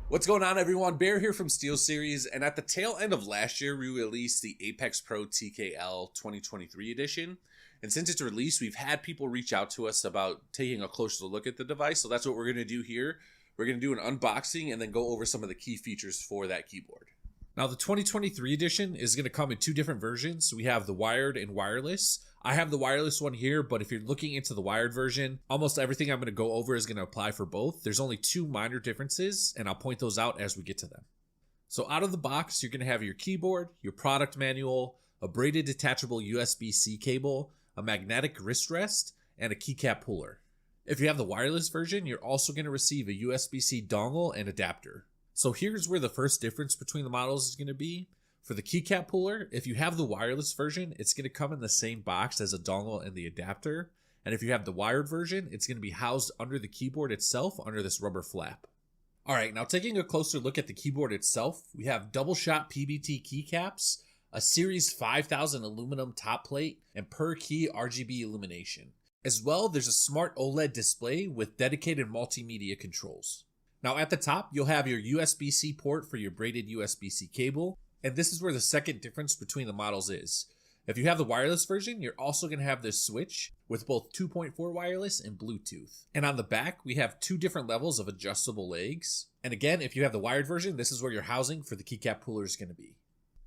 What's going on, everyone? Bear here from SteelSeries, and at the tail end of last year, we released the Apex Pro TKL 2023 edition. And since it's released, we've had people reach out to us about taking a closer look at the device, so that's what we're going to do here. We're going to do an unboxing and then go over some of the key features for that keyboard. Now, the 2023 edition is going to come in two different versions. We have the wired and wireless. I have the wireless one here, but if you're looking into the wired version, almost everything I'm going to go over is going to apply for both. There's only two minor differences, and I'll point those out as we get to them. So out of the box, you're going to have your keyboard, your product manual, a braided detachable USB-C cable, a magnetic wrist rest, and a keycap puller. If you have the wireless version, you're also going to receive a USB-C dongle and adapter. So here's where the first difference between the models is going to be. For the keycap puller, if you have the wireless version, it's going to come in the same box as a dongle and the adapter. And if you have the wired version, it's going to be housed under the keyboard itself under this rubber flap. Alright, now taking a closer look at the keyboard itself, we have double shot PBT keycaps, a Series 5000 aluminum top plate, and per key RGB illumination. As well, there's a smart OLED display with dedicated multimedia controls. Now at the top, you'll have your USB-C port for your braided USB-C cable, and this is where the second difference between the models is. If you have the wireless version, you're also going to have this switch with both 2.4 wireless and Bluetooth. And on the back, we have two different levels of adjustable legs. And again, if you have the wired version, this is where your housing for the keycap puller is going to be.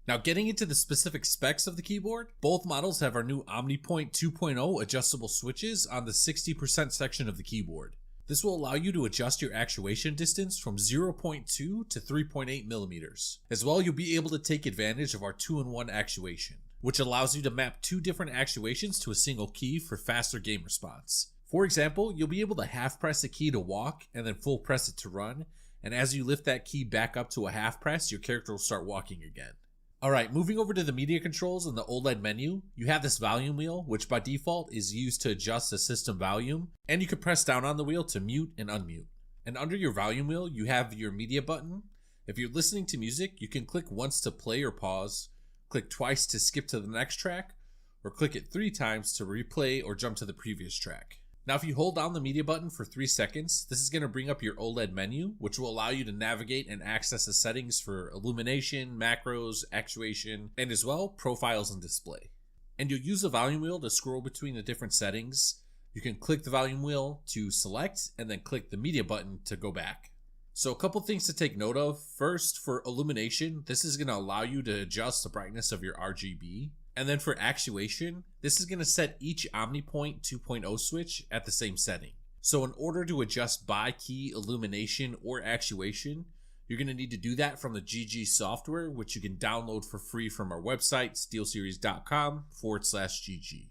Now getting into the specific specs of the keyboard, both models have our new OmniPoint 2.0 adjustable switches on the 60% section of the keyboard. This will allow you to adjust your actuation distance from 0.2 to 3.8 millimeters. As well, you'll be able to take advantage of our 2-in-1 actuation, which allows you to map two different actuations to a single key for faster game response. For example, you'll be able to half press a key to walk and then full press it to run, and as you lift that key back up to a half press, your character will start walking again. Alright, moving over to the media controls in the OLED menu, you have this volume wheel, which by default is used to adjust the system volume, and you can press down on the wheel to mute and unmute. And under your volume wheel, you have your media button. If you're listening to music, you can click once to play or pause, click twice to skip to the next track, or click it 3 times to replay or jump to the previous track. Now if you hold down the media button for 3 seconds, this is going to bring up your OLED menu, which will allow you to navigate and access the settings for illumination, macros, actuation, and as well, profiles and display. And you'll use the volume wheel to scroll between the different settings. You can click the volume wheel to select, and then click the media button to go back. So a couple things to take note of. First, for illumination, this is going to allow you to adjust the brightness of your RGB. And then for actuation, this is going to set each OmniPoint 2.0 switch at the same setting. So in order to adjust by key illumination or actuation, you're going to need to do that from the GG software, which you can download for free from our website, steelseries.com/GG.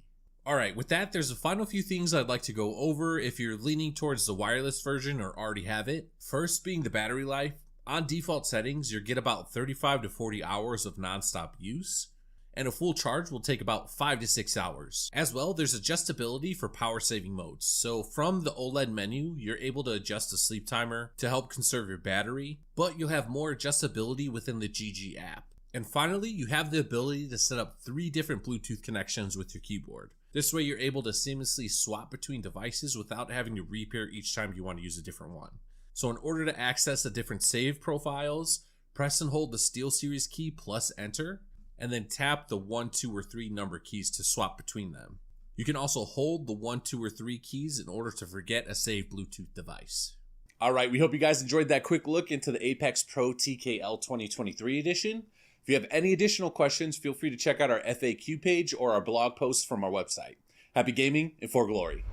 Alright, with that, there's a final few things I'd like to go over if you're leaning towards the wireless version or already have it. First being the battery life. On default settings, you'll get about 35 to 40 hours of non-stop use, and a full charge will take about 5 to 6 hours. As well, there's adjustability for power saving modes. So from the OLED menu, you're able to adjust the sleep timer to help conserve your battery, but you'll have more adjustability within the GG app. And finally, you have the ability to set up 3 different Bluetooth connections with your keyboard. This way you're able to seamlessly swap between devices without having to repair each time you want to use a different one. So in order to access the different save profiles, press and hold the SteelSeries key plus enter, and then tap the 1, 2, or 3 number keys to swap between them. You can also hold the 1, 2, or 3 keys in order to forget a saved Bluetooth device. Alright, we hope you guys enjoyed that quick look into the Apex Pro TKL 2023 edition. If you have any additional questions, feel free to check out our FAQ page or our blog posts from our website. Happy gaming and for glory.